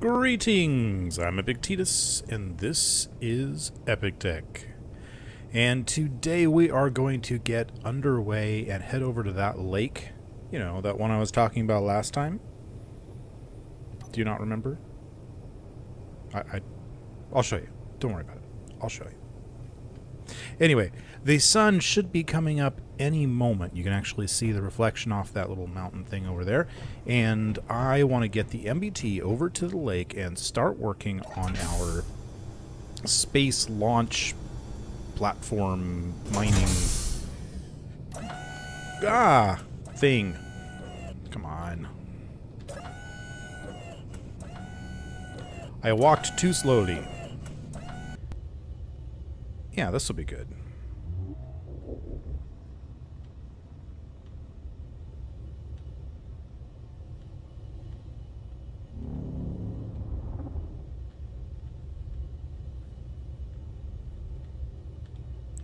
Greetings! I'm Epictetus, and this is Epic Tech. And today we are going to get underway and head over to that lake. You know, that one I was talking about last time. Do you not remember? I'll show you. Don't worry about it. I'll show you. Anyway, the sun should be coming up any moment. You can actually see the reflection off that little mountain thing over there. And I want to get the MBT over to the lake and start working on our space launch platform mining thing. Come on. I walked too slowly. Yeah, this will be good.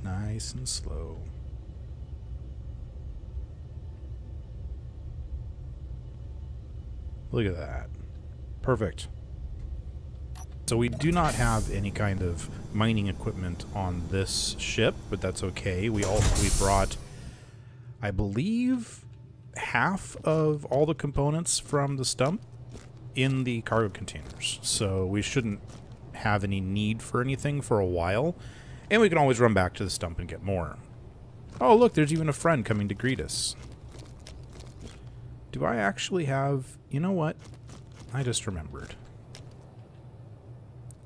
Nice and slow. Look at that. Perfect. So we do not have any kind of mining equipment on this ship, but that's okay. We brought, I believe, half of all the components from the stump in the cargo containers. So we shouldn't have any need for anything for a while. And we can always run back to the stump and get more. Oh, look, there's even a friend coming to greet us. Do I actually have... You know what? I just remembered.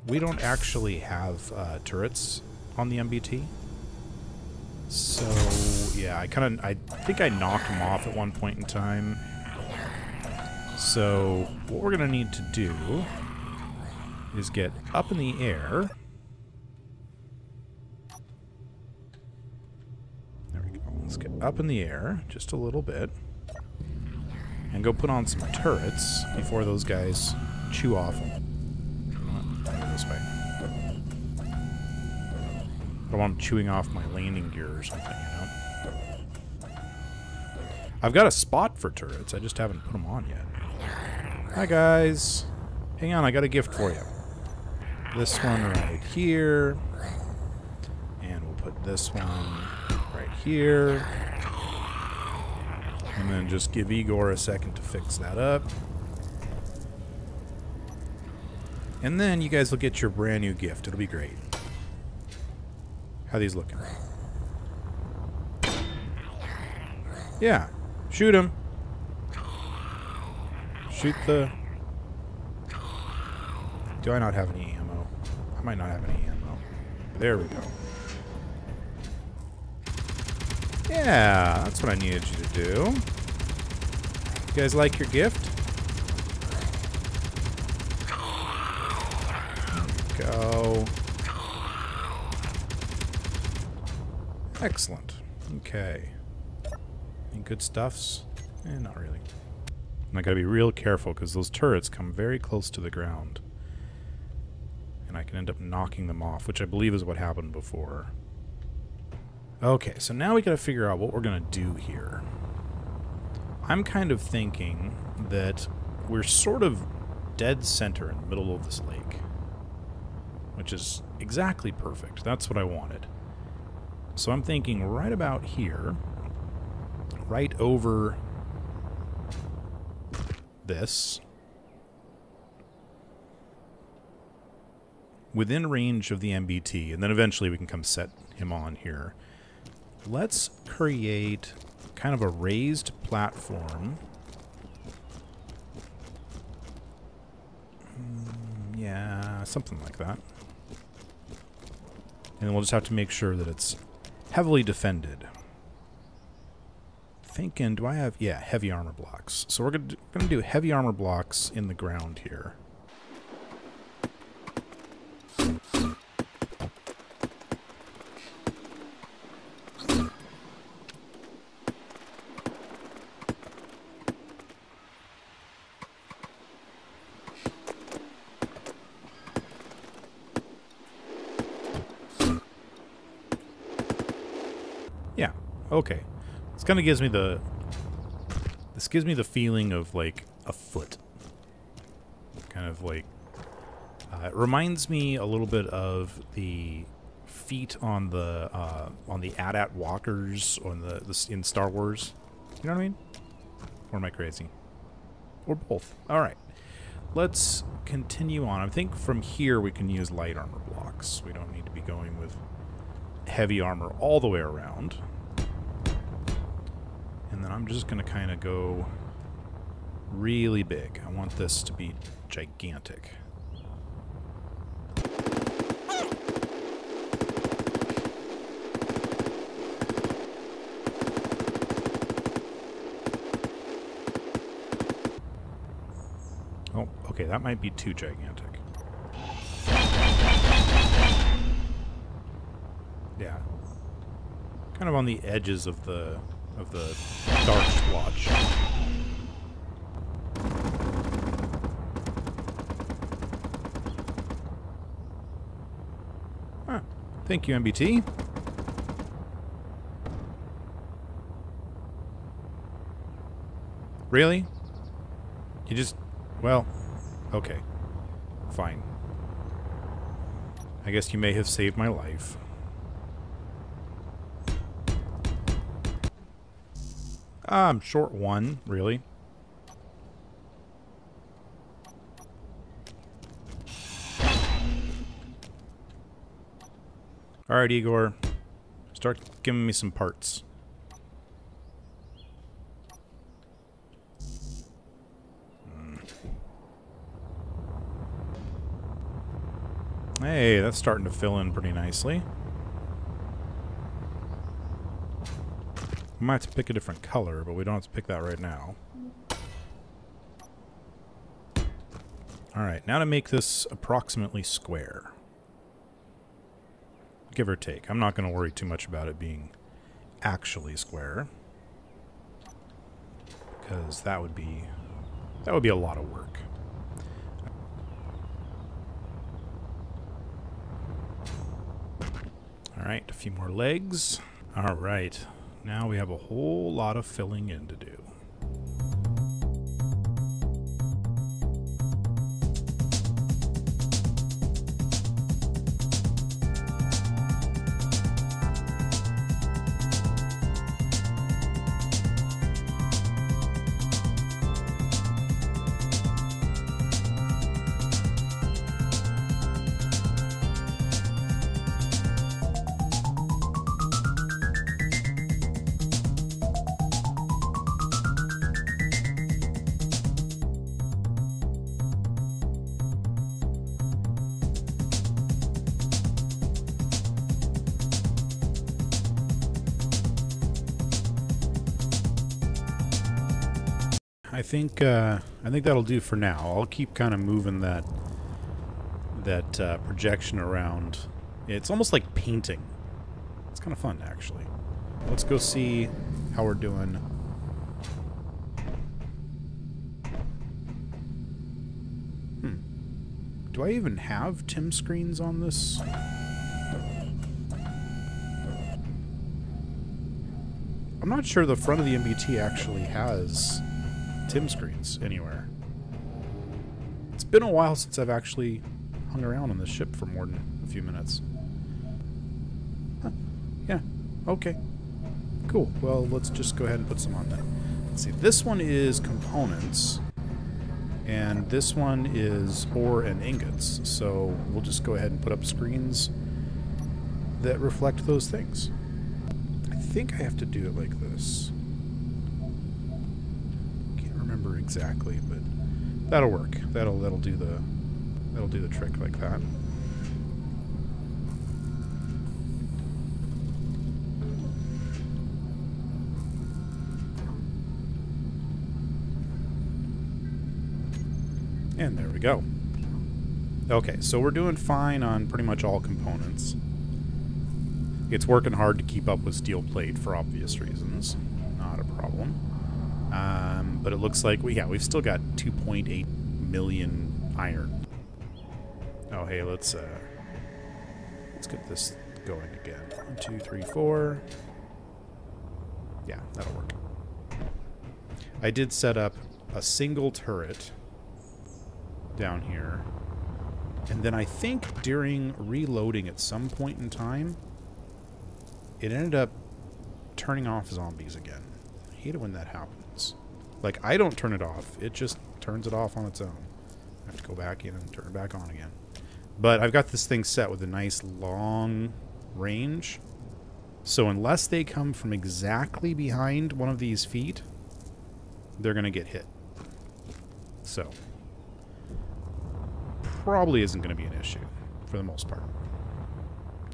We don't actually have turrets on the MBT. So, yeah, I think I knocked them off at one point in time. So, what we're going to need to do is get up in the air. There we go. Let's get up in the air just a little bit. And go put on some turrets before those guys chew off them. This way. I don't want them chewing off my landing gear or something, you know? I've got a spot for turrets, I just haven't put them on yet. Hi, guys. Hang on, I got a gift for you. This one right here. And we'll put this one right here. And then just give Igor a second to fix that up. And then you guys will get your brand new gift. It'll be great. How are these looking? Yeah. Shoot him. Shoot the... Do I not have any ammo? I might not have any ammo. There we go. Yeah, that's what I needed you to do. You guys like your gift? Go. Excellent. Okay. Any good stuffs? Not really. And I gotta be real careful because those turrets come very close to the ground. And I can end up knocking them off, which I believe is what happened before. Okay, so now we gotta figure out what we're gonna do here. I'm kind of thinking that we're sort of dead center in the middle of this lake. Which is exactly perfect. That's what I wanted. So I'm thinking right about here, right over this, within range of the MBT, and then eventually we can come set him on here. Let's create kind of a raised platform. Yeah, something like that. And then we'll just have to make sure that it's heavily defended. Thinking, do I have... Yeah, heavy armor blocks. So we're gonna do heavy armor blocks in the ground here. Yeah, okay. This kind of gives me the... This gives me the feeling of, like, a foot. Kind of, like, It reminds me a little bit of the feet on the AT-AT walkers on the in Star Wars. You know what I mean? Or am I crazy? Or both. All right. Let's continue on. I think from here we can use light armor blocks. We don't need to be going with heavy armor all the way around. And then I'm just going to kind of go really big. I want this to be gigantic. Oh, okay, that might be too gigantic. Yeah. Kind of on the edges of the dark splotch. Huh. Thank you, MBT. Really? You just... Well, okay. Fine. I guess you may have saved my life. I'm short one, really. Alright, Igor. Start giving me some parts. Hey, that's starting to fill in pretty nicely. We might have to pick a different color, but we don't have to pick that right now. Alright, now to make this approximately square. Give or take. I'm not going to worry too much about it being actually square. Because that would be a lot of work. Alright, a few more legs. Alright. Now we have a whole lot of filling in to do. I think that'll do for now. I'll keep kind of moving that projection around. It's almost like painting. It's kind of fun, actually. Let's go see how we're doing. Do I even have TIM screens on this? I'm not sure the front of the MBT actually has TIM screens anywhere. It's been a while since I've actually hung around on this ship for more than a few minutes. Huh. Yeah, okay. Cool. Well, let's just go ahead and put some on then. Let's see. This one is components, and this one is ore and ingots. So we'll just go ahead and put up screens that reflect those things. I think I have to do it like this. Remember exactly, but that'll work. That'll do the trick like that. And there we go. Okay, so we're doing fine on pretty much all components. It's working hard to keep up with steel plate for obvious reasons. Not a problem. But it looks like we've still got 2.8 million iron. Oh, hey, let's get this going again. 1, 2, 3, 4. Yeah, that'll work. I did set up a single turret down here And then I think during reloading at some point in time, it ended up turning off zombies again. I hate it when that happens. Like, I don't turn it off. It just turns it off on its own. I have to go back in and turn it back on again. But I've got this thing set with a nice long range. So unless they come from exactly behind one of these feet, they're going to get hit. So, probably isn't going to be an issue for the most part.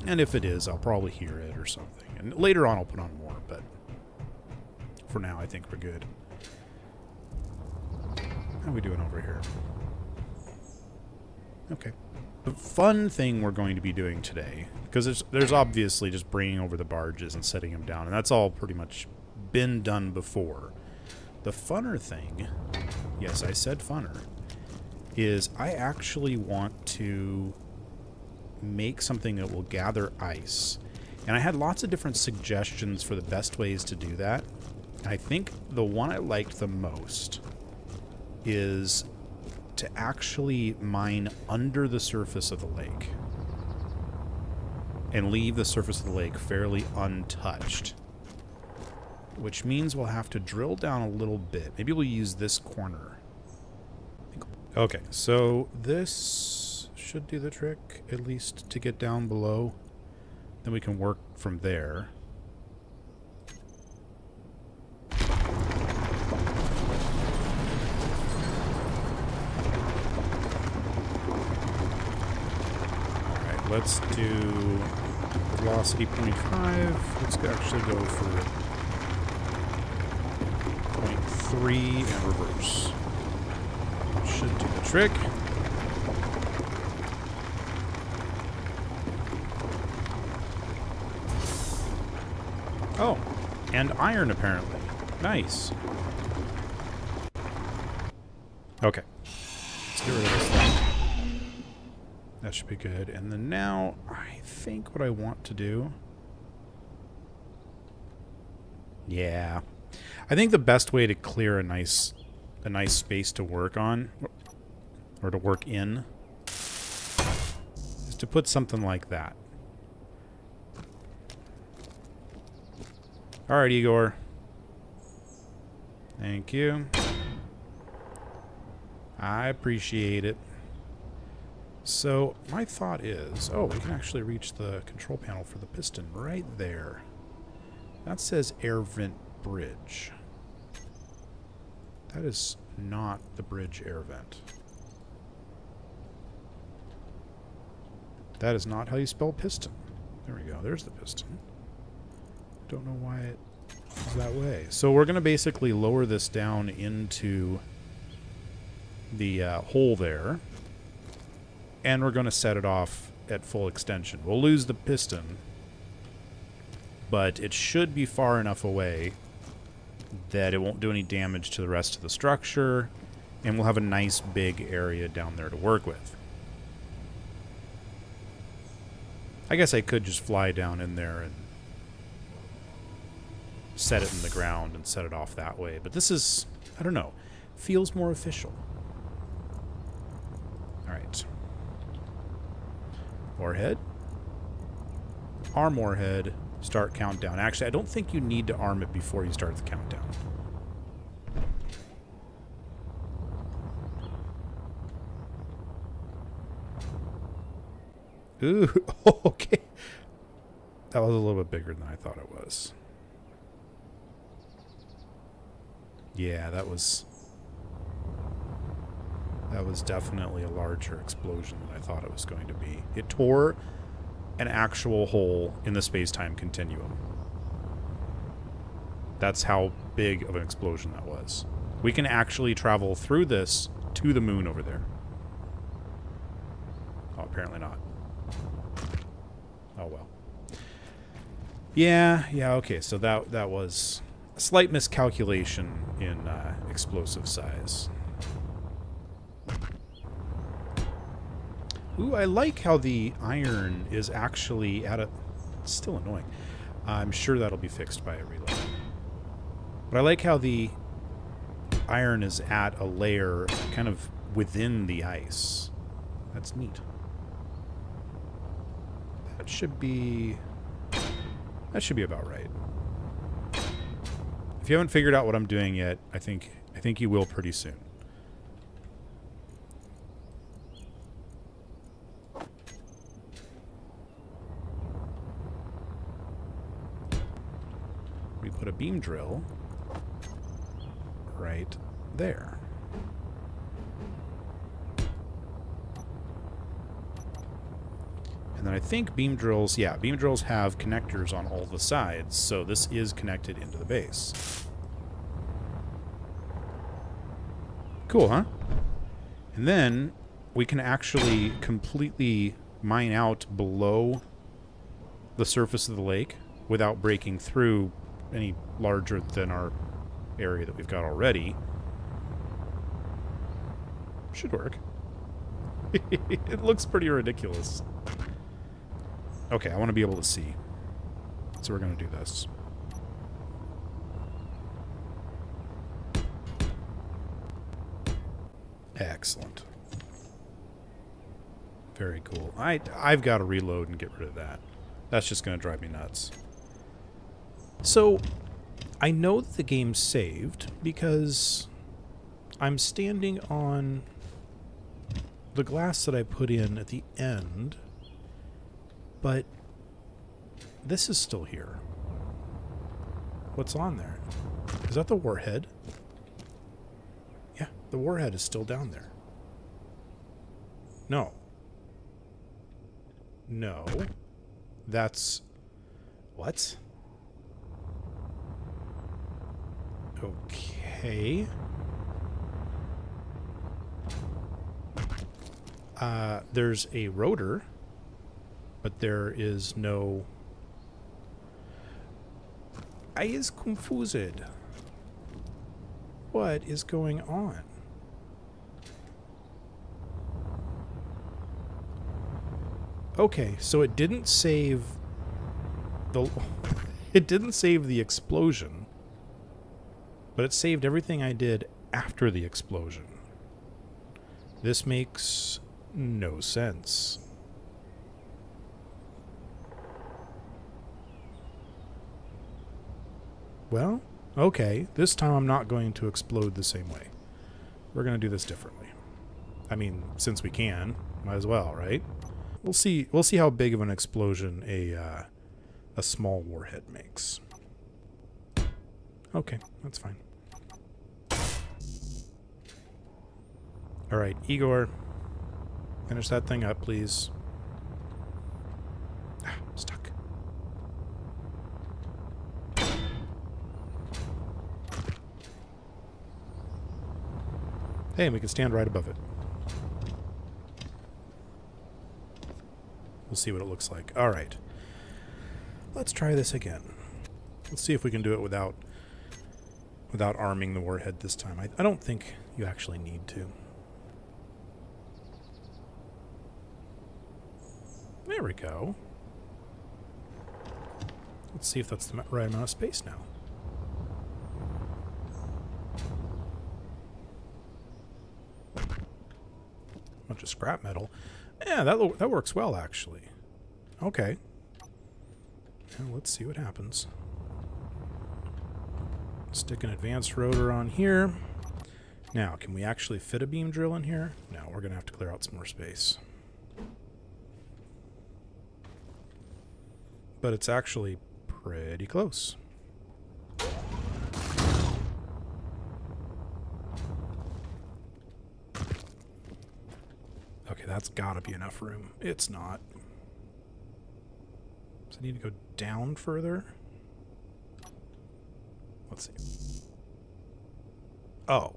And if it is, I'll probably hear it or something. And later on I'll put on more, but for now I think we're good. How are we doing over here? Okay. The fun thing we're going to be doing today, because there's obviously just bringing over the barges and setting them down, and that's all pretty much been done before. The funner thing, yes, I said funner, is I actually want to make something that will gather ice. And I had lots of different suggestions for the best ways to do that. I think the one I liked the most is to actually mine under the surface of the lake and leave the surface of the lake fairly untouched, which means we'll have to drill down a little bit. Maybe we'll use this corner. Okay, so this should do the trick, at least to get down below. Then we can work from there. Alright, let's do velocity 0.5. Let's actually go for 0.3 and reverse. Should do the trick. Oh, and iron apparently. Nice. Okay. Let's get rid of this thing. That should be good. And then now, I think what I want to do... Yeah. I think the best way to clear a nice space to work on, or to work in, is to put something like that. Alright, Igor. Thank you. I appreciate it. So, my thought is... Oh, we can actually reach the control panel for the piston right there. That says air vent bridge. That is not the bridge air vent. That is not how you spell piston. There we go. There's the piston. Don't know why it is that way. So we're going to basically lower this down into the hole there. And we're going to set it off at full extension. We'll lose the piston, but it should be far enough away that it won't do any damage to the rest of the structure, and we'll have a nice big area down there to work with. I guess I could just fly down in there and set it in the ground and set it off that way, but this is, I don't know, feels more official. Alright. Warhead. Arm warhead. Start countdown. Actually, I don't think you need to arm it before you start the countdown. Ooh, okay. That was a little bit bigger than I thought it was. Yeah, that was definitely a larger explosion than I thought it was going to be. It tore an actual hole in the space-time continuum. That's how big of an explosion that was. We can actually travel through this to the moon over there. Oh, apparently not. Oh well. Yeah, okay, so that was a slight miscalculation in explosive size. Ooh, I like how the iron is actually at a... It's still annoying. I'm sure that'll be fixed by a reload. But I like how the iron is at a layer kind of within the ice. That's neat. That should be about right. If you haven't figured out what I'm doing yet, I think you will pretty soon. We put a beam drill right there. And then I think beam drills, yeah, beam drills have connectors on all the sides, so this is connected into the base. Cool, huh? And then we can actually completely mine out below the surface of the lake without breaking through any larger than our area that we've got already. Should work. It looks pretty ridiculous. Okay, I want to be able to see. So we're going to do this. Excellent. Very cool. I've got to reload and get rid of that. That's just going to drive me nuts. So, I know that the game's saved because I'm standing on the glass that I put in at the end, but this is still here. What's on there? Is that the warhead? Yeah, the warhead is still down there. No. No. That's... What? Okay. There's a rotor, but there is no... I is confused. What is going on? Okay, so it didn't save the... It didn't save the explosion, but it saved everything I did after the explosion. This makes no sense. Well, okay. This time I'm not going to explode the same way. We're going to do this differently. I mean, since we can, might as well, right? We'll see how big of an explosion a small warhead makes. Okay, that's fine. All right, Igor, finish that thing up, please. Ah, stuck. Hey, we can stand right above it. We'll see what it looks like. All right. Let's try this again. Let's see if we can do it without arming the warhead this time. I don't think you actually need to. There we go. Let's see if that's the right amount of space now. Bunch of scrap metal. Yeah, that works well, actually. Okay. Now let's see what happens. Stick an advanced rotor on here. Now, can we actually fit a beam drill in here? No, we're going to have to clear out some more space. But it's actually pretty close. Okay, that's got to be enough room. It's not. Does it need to go down further? Let's see. Oh.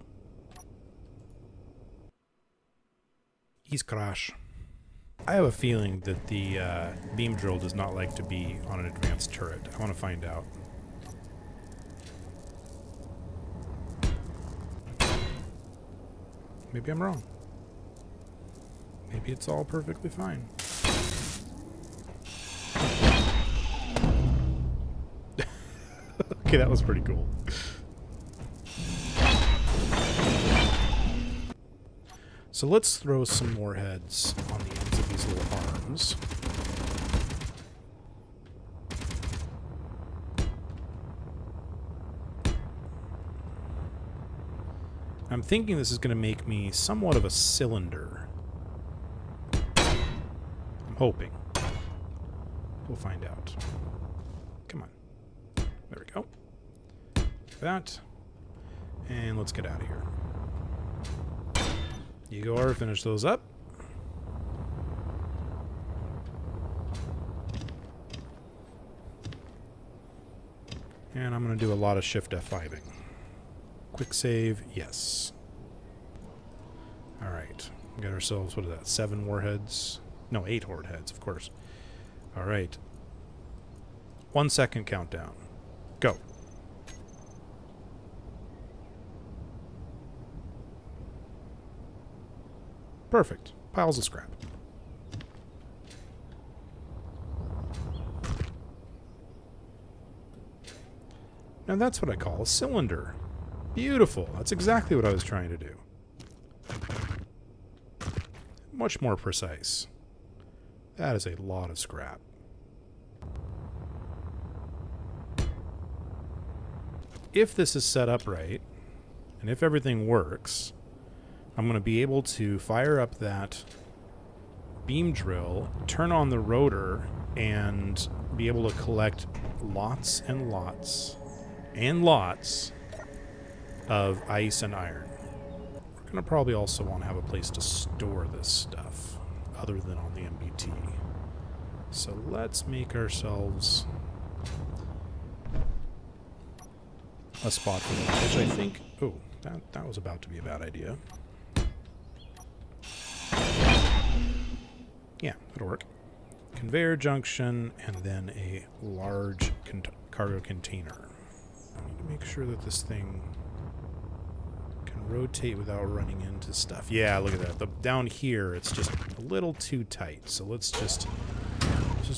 He's crash. I have a feeling that the beam drill does not like to be on an advanced turret. I want to find out. Maybe I'm wrong. Maybe it's all perfectly fine. Okay, that was pretty cool. So let's throw some warheads on the ends of these little arms. I'm thinking this is going to make me somewhat of a cylinder. I'm hoping. We'll find out. Come on. There we go. That. And let's get out of here. Igor, finish those up. And I'm going to do a lot of Shift F5ing. Quick save, yes. Alright. Got ourselves, what is that, 7 warheads? No, 8 warheads, of course. Alright. 1 second countdown. Go. Perfect. Piles of scrap. Now that's what I call a cylinder. Beautiful. That's exactly what I was trying to do. Much more precise. That is a lot of scrap. If this is set up right, and if everything works, I'm going to be able to fire up that beam drill, turn on the rotor, and be able to collect lots and lots and lots of ice and iron. We're going to probably also want to have a place to store this stuff other than on the MBT. So let's make ourselves a spot for that, which I think... Oh, that was about to be a bad idea. Yeah, that'll work. Conveyor junction, and then a large cargo container. I need to make sure that this thing can rotate without running into stuff. Yeah, look at that. Down here, it's just a little too tight. So let's just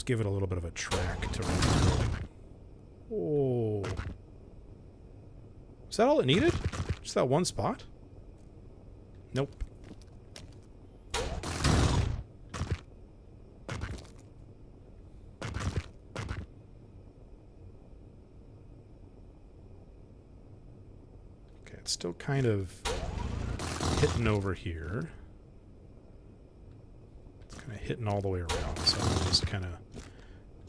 give it a little bit of a track to run through. Oh. Is that all it needed? Just that one spot? Nope. Still kind of hitting over here. It's kind of hitting all the way around, so I'm just kind of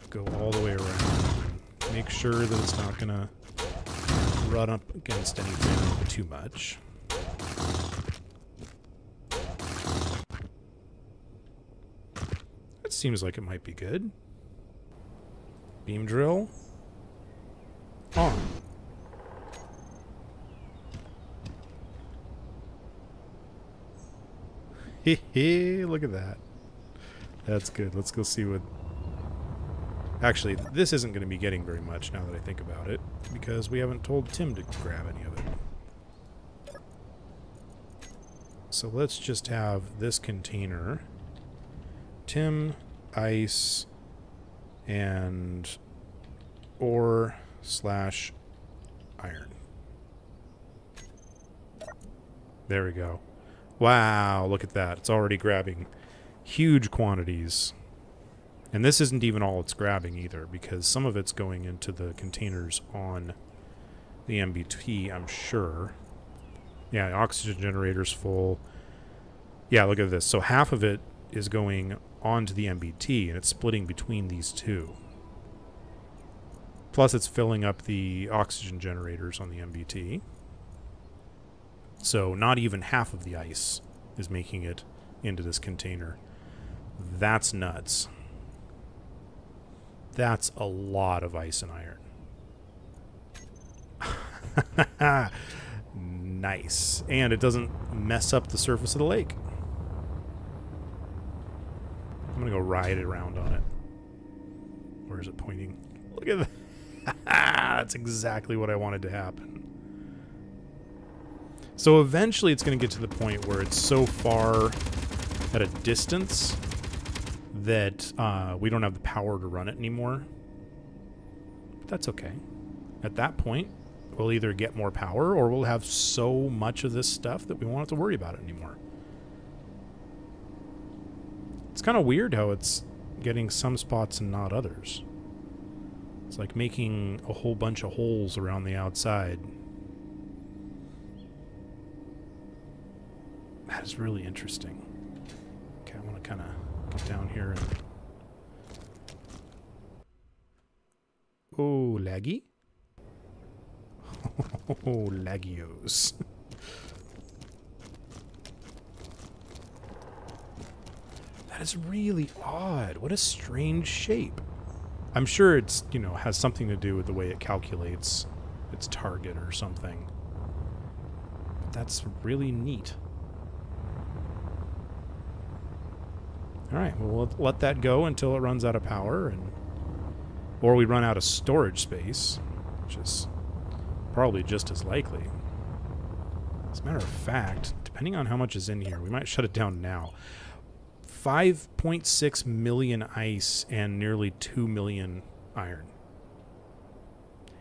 go all the way around and make sure that it's not going to run up against anything too much. That seems like it might be good. Beam drill on. Look at that. That's good. Let's go see what... Actually, this isn't going to be getting very much now that I think about it, because we haven't told Tim to grab any of it. So let's just have this container. Tim, ice, and ore / iron. There we go. Wow, look at that. It's already grabbing huge quantities. And this isn't even all it's grabbing either, because some of it's going into the containers on the MBT, I'm sure. Yeah, the oxygen generator's full. Yeah, look at this. So half of it is going onto the MBT, and it's splitting between these two. Plus it's filling up the oxygen generators on the MBT. So not even half of the ice is making it into this container. That's nuts. That's a lot of ice and iron. Nice. And it doesn't mess up the surface of the lake. I'm going to go ride around on it. Where is it pointing? Look at that. That's exactly what I wanted to happen. So eventually it's going to get to the point where it's so far at a distance that we don't have the power to run it anymore. But that's okay. At that point, we'll either get more power or we'll have so much of this stuff that we won't have to worry about it anymore. It's kind of weird how it's getting some spots and not others. It's like making a whole bunch of holes around the outside. That is really interesting. Okay, I want to kind of get down here and... Oh, laggy? Oh, laggios. That is really odd. What a strange shape. I'm sure it's, you know, has something to do with the way it calculates its target or something. But that's really neat. Alright, well, we'll let that go until it runs out of power, or we run out of storage space, which is probably just as likely. As a matter of fact, depending on how much is in here, we might shut it down now. 5.6 million ice and nearly 2 million iron.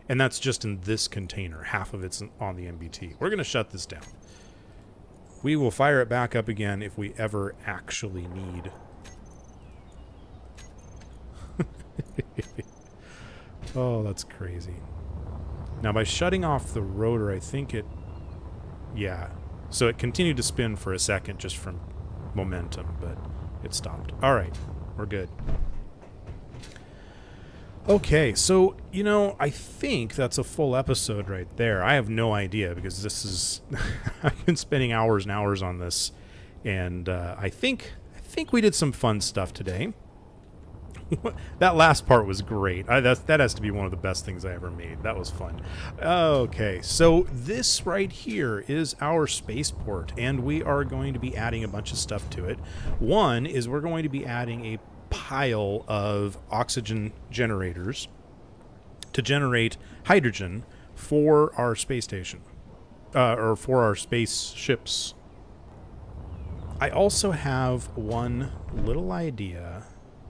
And that's just in this container. Half of it's on the MBT. We're going to shut this down. We will fire it back up again if we ever actually need. Oh, that's crazy. Now, by shutting off the rotor, I think it... Yeah. So it continued to spin for a second just from momentum, but it stopped. Alright, we're good. Okay, so, you know, I think that's a full episode right there. I have no idea, because this is... I've been spending hours and hours on this, and I think we did some fun stuff today. That last part was great. That has to be one of the best things I ever made. That was fun. Okay, so this right here is our spaceport, and we are going to be adding a bunch of stuff to it. One is we're going to be adding a pile of oxygen generators to generate hydrogen for our space station, or for our spaceships. I also have one little idea,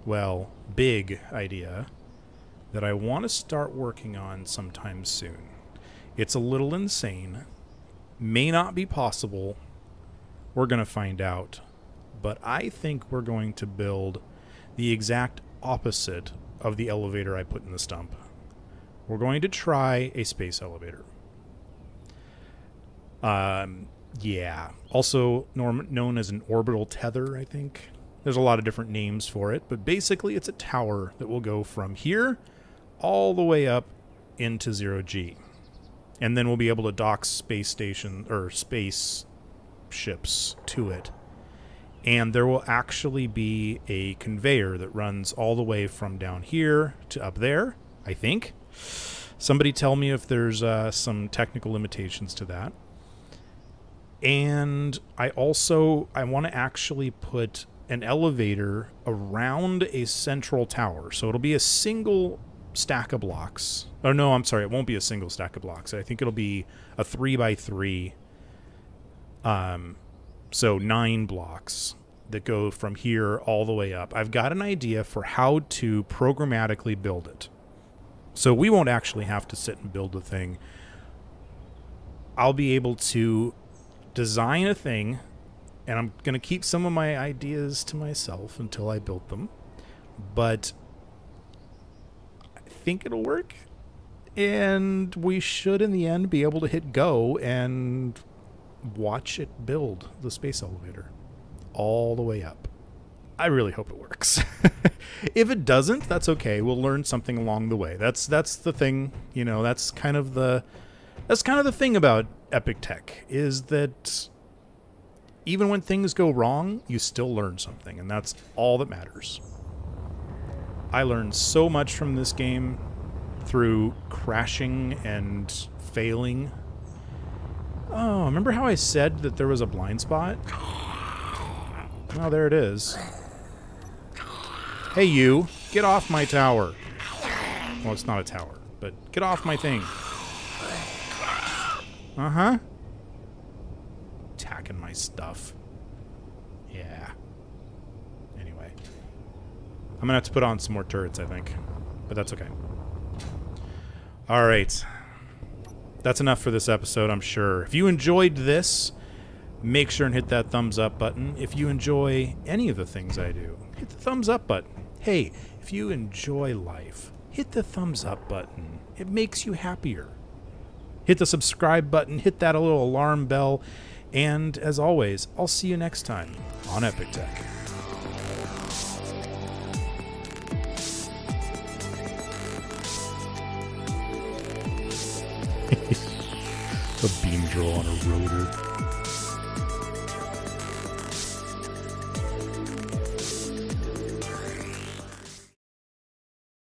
well, big idea, that I want to start working on sometime soon. It's a little insane, may not be possible, we're going to find out, but I think we're going to build the exact opposite of the elevator I put in the stump. We're going to try a space elevator. Yeah, also known as an orbital tether, I think. There's a lot of different names for it, but basically it's a tower that will go from here all the way up into 0G. And then we'll be able to dock space station or space ships to it. And there will actually be a conveyor that runs all the way from down here to up there, I think. Somebody tell me if there's some technical limitations to that. And I want to actually put an elevator around a central tower. So it'll be a single stack of blocks. Oh, no, I'm sorry. It won't be a single stack of blocks. I think it'll be a 3x3. So 9 blocks that go from here all the way up. I've got an idea for how to programmatically build it. So we won't actually have to sit and build the thing. I'll be able to design a thing, and I'm going to keep some of my ideas to myself until I build them. But I think it'll work. And we should, in the end, be able to hit go and watch it build the space elevator all the way up. I really hope it works. If it doesn't, that's okay. We'll learn something along the way. That's the thing, you know, that's kind of the thing about Epic Tech, is that even when things go wrong, you still learn something, and that's all that matters. I learned so much from this game through crashing and failing. Oh, remember how I said that there was a blind spot? Oh, there it is. Hey, you. Get off my tower. Well, it's not a tower, but get off my thing. Uh-huh. Attacking my stuff. Yeah. Anyway. I'm gonna have to put on some more turrets, I think. But that's okay. Alright. That's enough for this episode, I'm sure. If you enjoyed this, make sure and hit that thumbs up button. If you enjoy any of the things I do, hit the thumbs up button. Hey, if you enjoy life, hit the thumbs up button. It makes you happier. Hit the subscribe button, hit that little alarm bell, And as always, I'll see you next time on Epic Tech. A beam drill on a rotor.